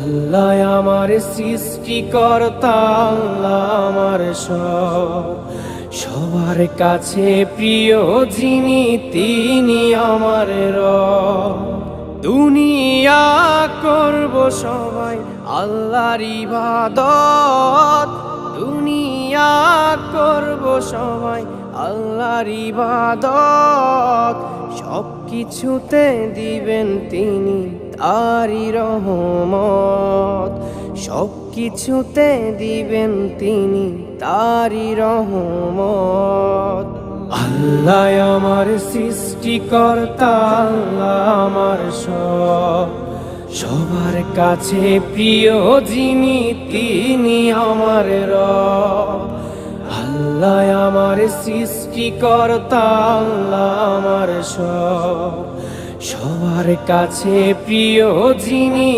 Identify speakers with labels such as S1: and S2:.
S1: আল্লাহ আমার সৃষ্টিকর্তা, আল্লাহ আমার সব, সবার কাছে প্রিয় যিনি তিনি আমার রব। দুনিয়া করব সবাই আল্লাহর ইবাদত, দুনিয়া করব সবাই আল্লাহর ইবাদত, সব কিছুতে দিবেন তিনি তারই রহমত, সব কিছুতে দিবেন তিনি তারই রহমত। আল্লাহ আমার সৃষ্টিকর্তা, আল্লাহ আমার সব, সবার কাছে প্রিয় যিনি তিনি আমার রব। আল্লাহ আমার সৃষ্টিকর্তা, আল্লাহ আমার সব, সবার কাছে প্রিয় যিনি